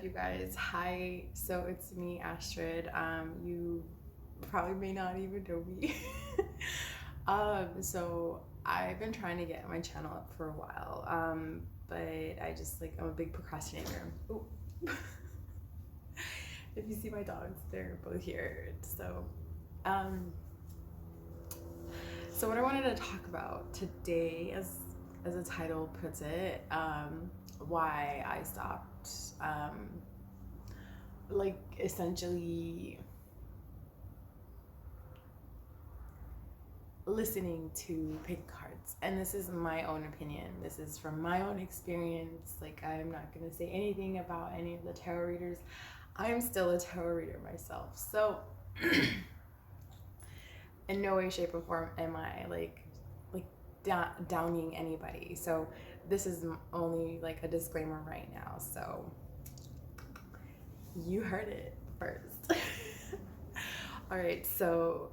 up, you guys? Hi, so it's me, Astrid. You probably may not even know me. So I've been trying to get my channel up for a while, but I'm a big procrastinator. Ooh. If you see my dogs, they're both here. So what I wanted to talk about today, as the title puts it, why I stopped, essentially listening to pick cards. And this is my own opinion. This is from my own experience. I'm not going to say anything about any of the tarot readers. I'm still a tarot reader myself. So in no way, shape, or form am I downing anybody. So this is only a disclaimer right now. So you heard it first. All right. So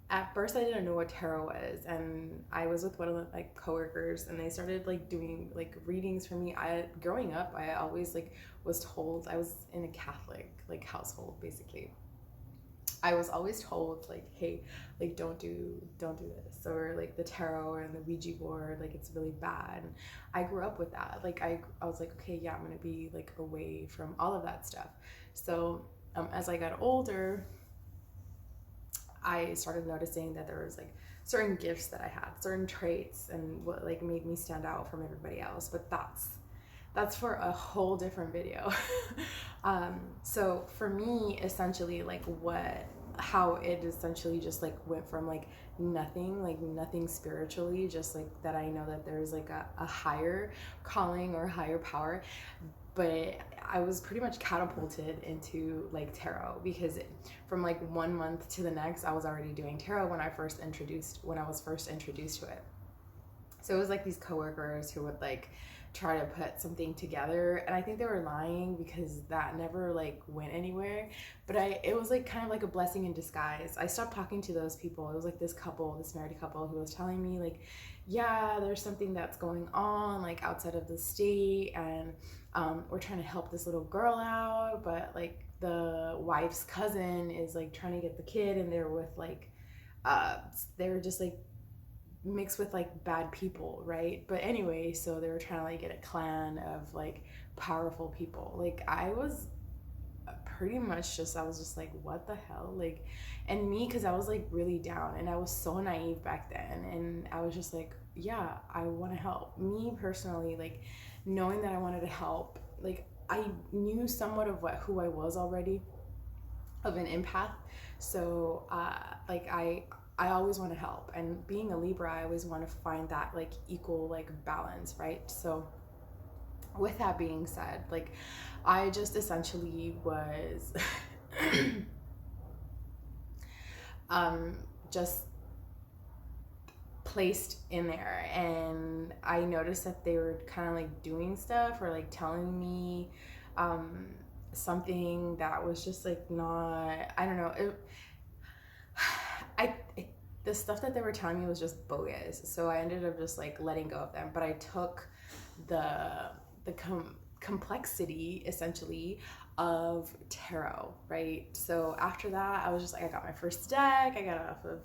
at first I didn't know what tarot was, and I was with one of my coworkers, and they started doing readings for me. Growing up, I always was told, I was in a Catholic household basically. I was always told hey, don't do this, or the tarot or the Ouija board, it's really bad. And I grew up with that. I was okay, yeah, I'm gonna be away from all of that stuff. So as I got older, I started noticing that there was certain gifts that I had, certain traits, and what made me stand out from everybody else. But that's for a whole different video. So for me, essentially, how it essentially just went from nothing spiritually, just that I know that there's a higher calling or higher power. But I was pretty much catapulted into tarot, because from 1 month to the next, I was already doing tarot when I was first introduced to it. So it was these coworkers who would try to put something together, and I think they were lying, because that never went anywhere. But it was kind of a blessing in disguise. I stopped talking to those people. It was this married couple who was telling me yeah, there's something that's going on outside of the state, and we're trying to help this little girl out, but the wife's cousin is trying to get the kid, and they're with they were just mixed with bad people, right? But anyway, so they were trying to get a clan of powerful people. I was pretty much I was just what the hell, and me, because I was really down, and I was so naive back then, and I was just yeah, I want to help. Me personally, knowing that I wanted to help, I knew somewhat of who I was already, of an empath. So I always want to help, and being a Libra, I always want to find that equal balance, right? So with that being said, I just essentially was just placed in there, and I noticed that they were kind of doing stuff, or telling me something that was just not, I don't know, the stuff that they were telling me was just bogus. So I ended up just letting go of them. But I took the complexity essentially of tarot, right? So after that, I was just I got my first deck. I got it off of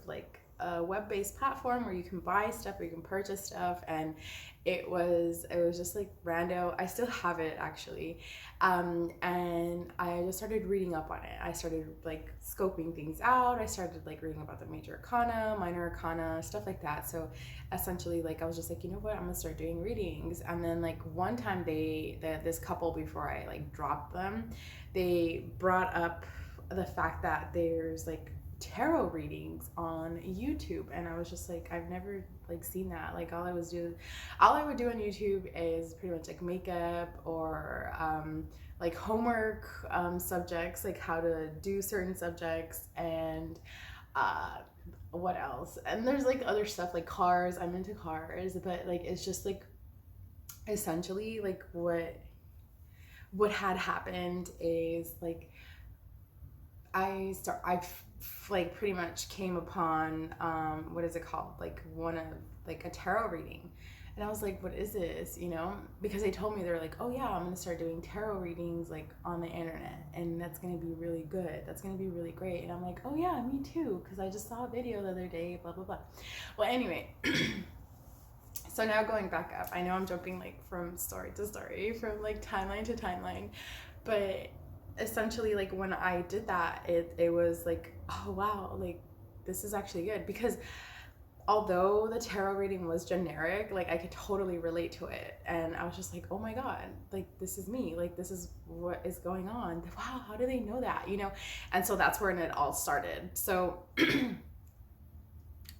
a web-based platform where you can buy stuff, or you can purchase stuff, and it was just rando. I still have it actually, and I just started reading up on it. I started scoping things out. I started reading about the major arcana, minor arcana, stuff like that. So essentially I was just you know what, I'm gonna start doing readings. And then one time this couple, before I dropped them, they brought up the fact that there's tarot readings on YouTube, and I was just I've never seen that. All I would do on YouTube is pretty much makeup, or homework subjects, how to do certain subjects, and what else, and there's other stuff cars. I'm into cars, but it's just essentially what had happened is I pretty much came upon what is it called, one of a tarot reading, And I was like, what is this? You know, because they told me, they're like, oh yeah, I'm going to start doing tarot readings like on the internet, and that's going to be really good. That's going to be really great. And I'm like, oh yeah, me too. Cause I just saw a video the other day, blah, blah, blah. Well, anyway, so now going back up, I know I'm jumping like from story to story, from like timeline to timeline, but essentially like when I did that, it was like, oh wow, like this is actually good, because although the tarot reading was generic, like I could totally relate to it. And I was just like, oh my God, like this is me, like this is what is going on. Wow, how do they know that, you know? And so that's when it all started. So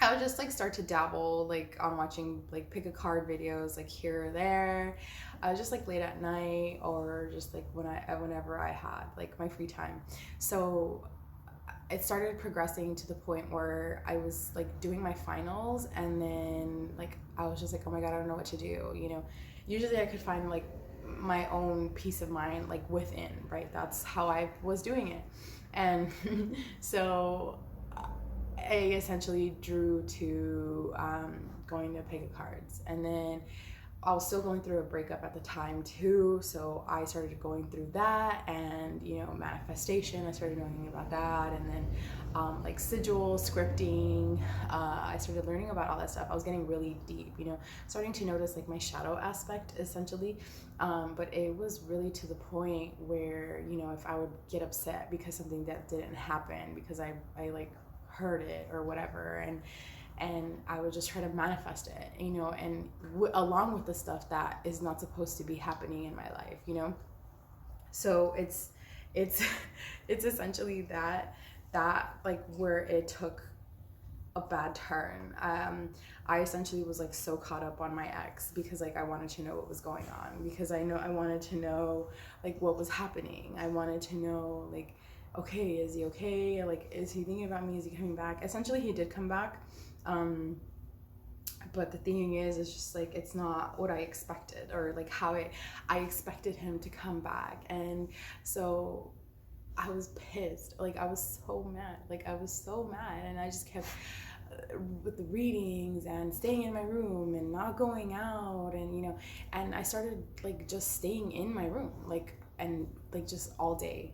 I would just like start to dabble like on watching like pick a card videos like here or there. I was just like late at night, or just like whenever I had like my free time. So it started progressing to the point where I was like doing my finals, and then like I was just like, oh my God, I don't know what to do, you know. Usually I could find like my own peace of mind like within, right? That's how I was doing it. And so I essentially drew to going to pick cards. And then I was still going through a breakup at the time too, so I started going through that, and you know, manifestation, I started knowing about that. And then like sigil scripting, I started learning about all that stuff. I was getting really deep, you know, starting to notice like my shadow aspect essentially. But it was really to the point where, you know, if I would get upset because something that didn't happen, because I like heard it or whatever, and I would just try to manifest it, you know, and along with the stuff that is not supposed to be happening in my life, you know. So it's essentially that like where it took a bad turn. I essentially was like so caught up on my ex, because like I wanted to know what was going on, because I wanted to know like what was happening. I wanted to know like, okay, is he okay? Like, is he thinking about me? Is he coming back? Essentially, he did come back. But the thing is just like, it's not what I expected, or like how I expected him to come back. And so I was pissed. Like, I was so mad. Like, I was so mad. And I just kept with the readings and staying in my room and not going out. And, you know, and I started like just staying in my room, like, and like just all day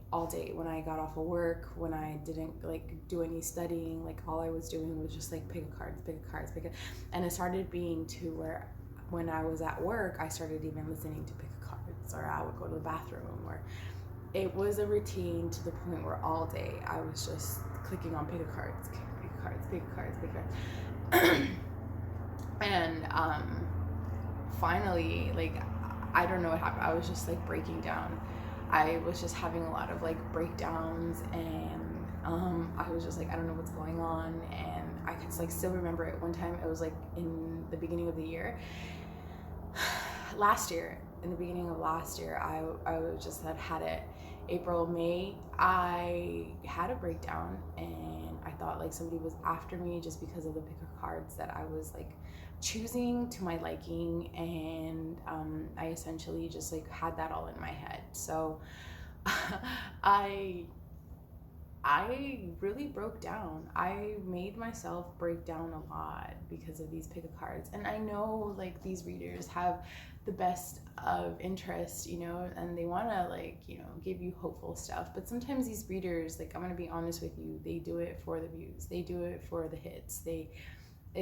when I got off of work, when I didn't like do any studying, like all I was doing was just like pick a cards. And it started being to where when I was at work, I started even listening to pick a cards, or I would go to the bathroom, or it was a routine to the point where all day I was just clicking on pick a cards. And finally, like, I don't know what happened. I was just like breaking down. I was just having a lot of like breakdowns, and I was just like, I don't know what's going on. And I could like still remember it one time. It was like in the beginning of the year, in the beginning of last year, I just had it. April, May, I had a breakdown, and I thought like somebody was after me just because of the picker cards that I was like choosing to my liking. And I essentially just like had that all in my head. So I really broke down. I made myself break down a lot because of these pick a cards. And I know like these readers have the best of interest, you know, and they want to like, you know, give you hopeful stuff. But sometimes these readers, like, I'm going to be honest with you, they do it for the views. They do it for the hits. They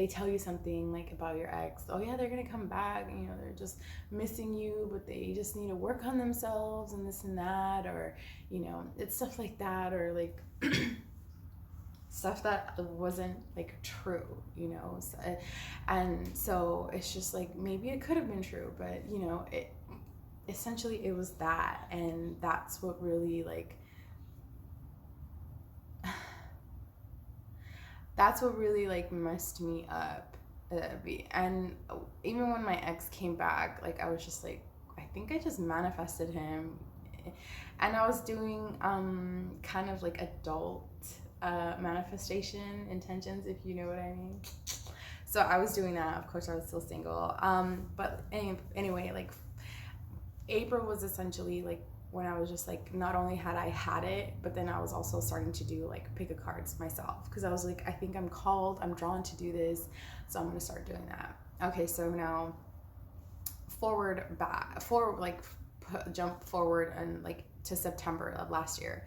tell you something like about your ex. Oh yeah, they're gonna come back, you know, they're just missing you, but they just need to work on themselves and this and that, or, you know, it's stuff like that, or like stuff that wasn't like true, you know. So, and so it's just like, maybe it could have been true, but you know, it essentially, it was that. And that's what really like messed me up. And even when my ex came back, like, I was just like, I think I just manifested him. And I was doing kind of like adult manifestation intentions, if you know what I mean. So I was doing that. Of course, I was still single. But anyway, like, April was essentially like when I was just like, not only had I had it, but then I was also starting to do like pick a cards myself, because I was like, I think I'm drawn to do this, so I'm gonna start doing that. Okay, so now jump forward and like to September of last year,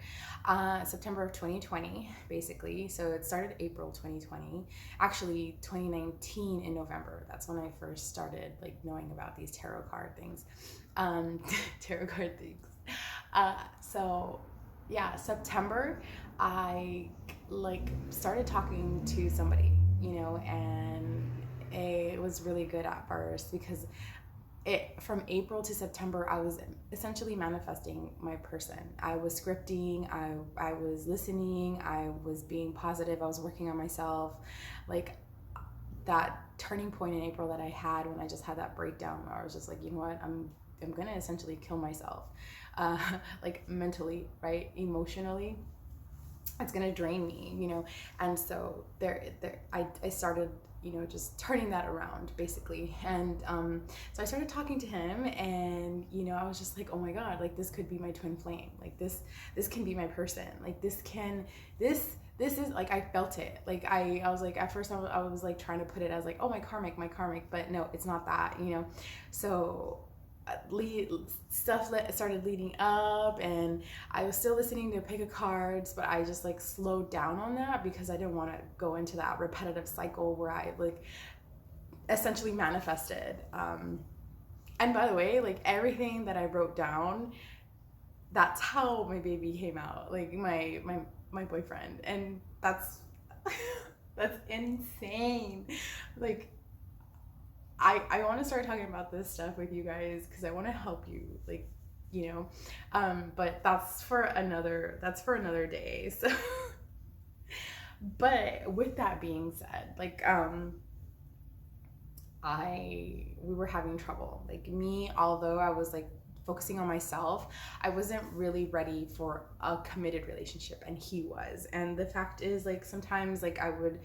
September of 2020, basically. So it started April 2020, actually 2019 in November. That's when I first started like knowing about these tarot card things. Tarot card things. So yeah, September, I like started talking to somebody, and it was really good at first because from April to September, I was essentially manifesting my person. I was scripting, I was listening, I was being positive, I was working on myself. Like that turning point in April that I had when I just had that breakdown where I was just like, you know what, I'm gonna essentially kill myself, like mentally, right, emotionally. It's gonna drain me, and so I started, just turning that around basically, and so I started talking to him, and I was just like, oh my god, like this could be my twin flame, like this can be my person, like this is like, I felt it, like I was like, at first I was like trying to put it as like, oh, my karmic, but no, it's not that, so stuff started leading up, and I was still listening to pick a cards, but I just like slowed down on that because I didn't want to go into that repetitive cycle where I like essentially manifested. And by the way, like everything that I wrote down, that's how my baby came out, like my boyfriend, and that's that's insane. Like I want to start talking about this stuff with you guys because I want to help you, like, but that's for another day. So, but with that being said, like, we were having trouble. Like me, although I was like focusing on myself, I wasn't really ready for a committed relationship, and he was. And the fact is, like, sometimes like I would,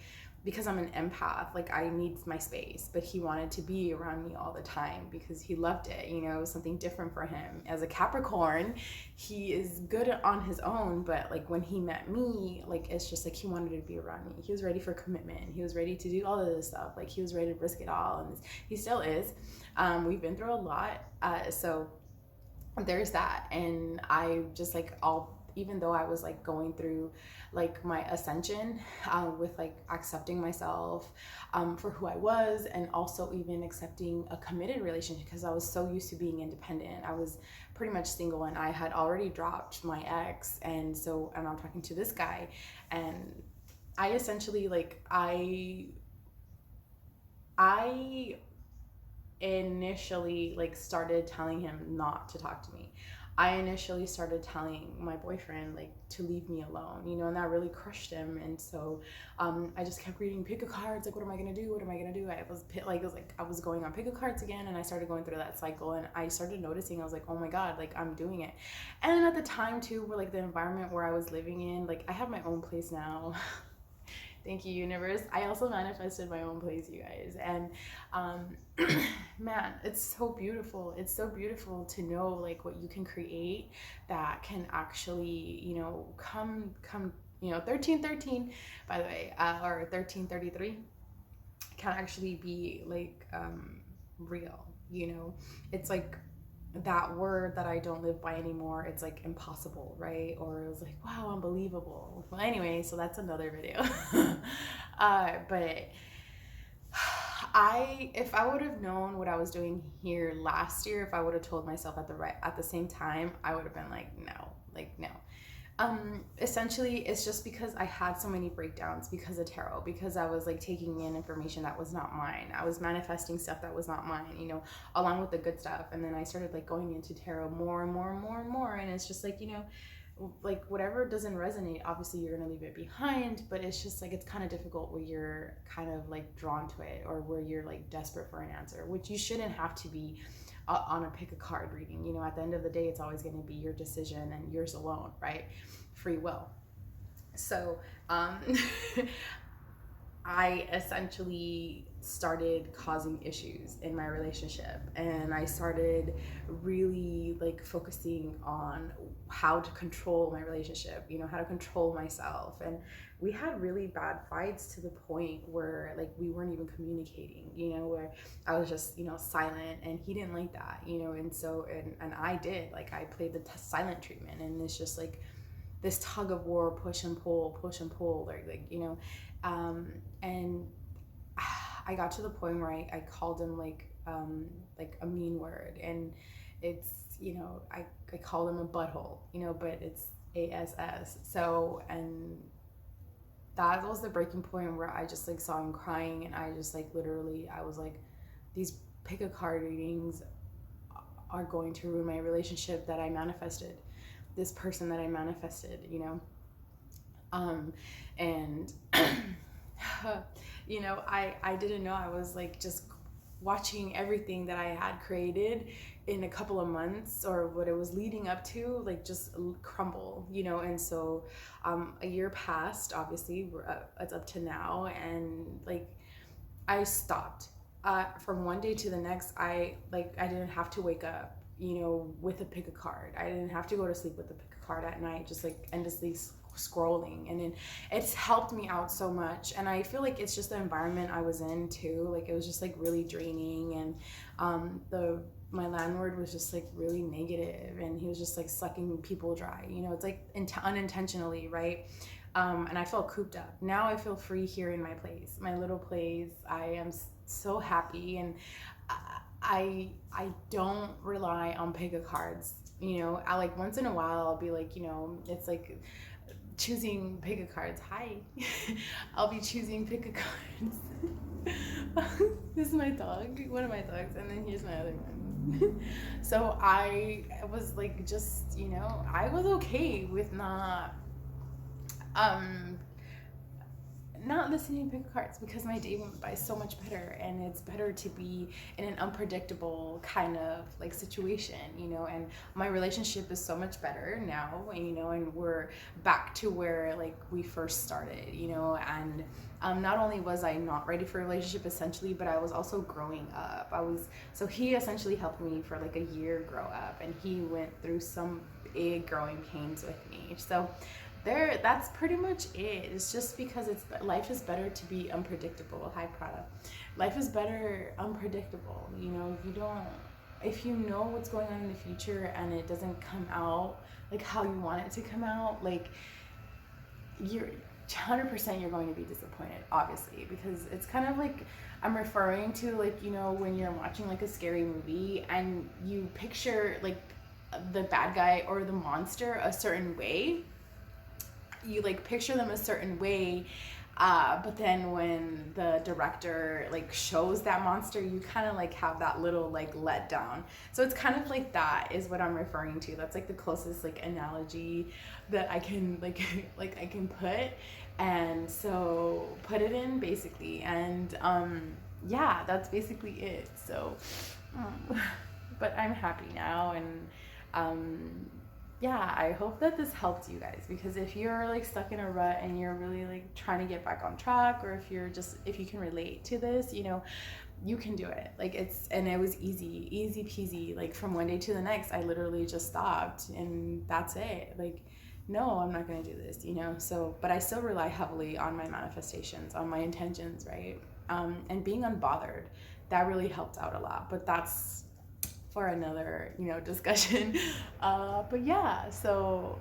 because I'm an empath, like I need my space, but he wanted to be around me all the time because he loved it, it was something different for him. As a Capricorn, he is good on his own, but like when he met me, like it's just like he wanted to be around me. He was ready for commitment. He was ready to do all of this stuff. Like he was ready to risk it all, and he still is. We've been through a lot, so there's that. And I just like even though I was like going through like my ascension, with like accepting myself for who I was, and also even accepting a committed relationship because I was so used to being independent. I was pretty much single, and I had already dropped my ex, and I'm talking to this guy, and I essentially like I initially like started telling him not to talk to me. I initially started telling my boyfriend like to leave me alone, and that really crushed him. And so I just kept reading pick a cards, like what am I gonna do? I was going on pick a cards again, and I started going through that cycle, and I started noticing, I was like, oh my god, like I'm doing it. And at the time too, where like the environment where I was living in, like I have my own place now. Thank you, universe. I also manifested my own place, you guys. And man, it's so beautiful. It's so beautiful to know like what you can create that can actually, come 1313, by the way, or 1333 can actually be like real. It's like that word that I don't live by anymore. It's like impossible, right? Or it was like, wow, unbelievable. Well, anyway, so that's another video. But if I would have known what I was doing here last year, if I would have told myself at the same time, I would have been like, no. Essentially, it's just because I had so many breakdowns because of tarot, because I was like taking in information that was not mine. I was manifesting stuff that was not mine, along with the good stuff. And then I started like going into tarot more and more and more and more. And it's just like, like whatever doesn't resonate, obviously you're going to leave it behind, but it's just like, it's kind of difficult where you're kind of like drawn to it, or where you're like desperate for an answer, which you shouldn't have to be on a pick a card reading. At the end of the day, it's always going to be your decision and yours alone, right? Free will. So I essentially started causing issues in my relationship, and I started really like focusing on how to control my relationship, you know, how to control myself. And we had really bad fights to the point where like we weren't even communicating, you know, where I was just, you know, silent, and he didn't like that, you know. And so and I did, like I played the silent treatment, and it's just like this tug of war, push and pull, like you know. And I got to the point where I called him like a mean word, and it's, you know, I called him a butthole, you know, but it's ASS. So, and that was the breaking point where I just like saw him crying, and I just like literally, I was like, these pick a card readings are going to ruin my relationship that I manifested, this person that I manifested, you know. And you know, I didn't know I was like just watching everything that I had created in a couple of months, or what it was leading up to, like just crumble, you know. And so a year passed, obviously it's up to now, and like I stopped. From one day to the next, I didn't have to wake up, you know, with a pick a card. I didn't have to go to sleep with a pick a card at night, just like endlessly scrolling. And then it's helped me out so much. And I feel like it's just the environment I was in too. Like it was just like really draining, and my landlord was just like really negative, and he was just like sucking people dry, you know. It's like unintentionally, right? And I felt cooped up. Now I feel free here in my place, my little place. I am so happy, and I don't rely on pick a cards. You know, I like once in a while I'll be like, you know, it's like choosing pick a cards. Hi, I'll be choosing pick a cards. This is my dog, one of my dogs, and then here's my other one. So I was like, just, you know, I was okay with not listening to pick cards, because my day went by so much better, and it's better to be in an unpredictable kind of like situation, you know. And my relationship is so much better now, and you know, and we're back to where like we first started, you know. And not only was I not ready for a relationship essentially, but I was also growing up. So he essentially helped me for like a year grow up, and he went through some big growing pains with me. So that's pretty much it. It's just because life is better to be unpredictable. Hi, Prada. Life is better unpredictable, you know. If you know what's going on in the future and it doesn't come out like how you want it to come out, like you're 100% you're going to be disappointed, obviously, because it's kind of like I'm referring to, like, you know, when you're watching like a scary movie and you picture like the bad guy or the monster a certain way. You like picture them a certain way, but then when the director like shows that monster, you kind of like have that little like letdown. So it's kind of like that is what I'm referring to. That's like the closest like analogy that I can like like I can put. And so put it in basically, and yeah, that's basically it. So but I'm happy now, and yeah, I hope that this helped you guys, because if you're like stuck in a rut and you're really like trying to get back on track, or if you can relate to this, you know, you can do it. Like it was easy peasy. Like from one day to the next, I literally just stopped, and that's it. Like, no, I'm not going to do this, you know? So, but I still rely heavily on my manifestations, on my intentions, right? And being unbothered, that really helped out a lot, but that's for another, you know, discussion. But yeah, so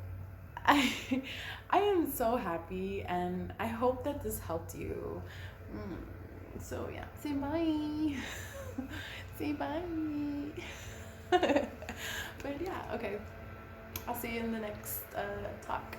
I am so happy, and I hope that this helped you. So yeah, say bye. Say bye. But yeah, okay. I'll see you in the next talk.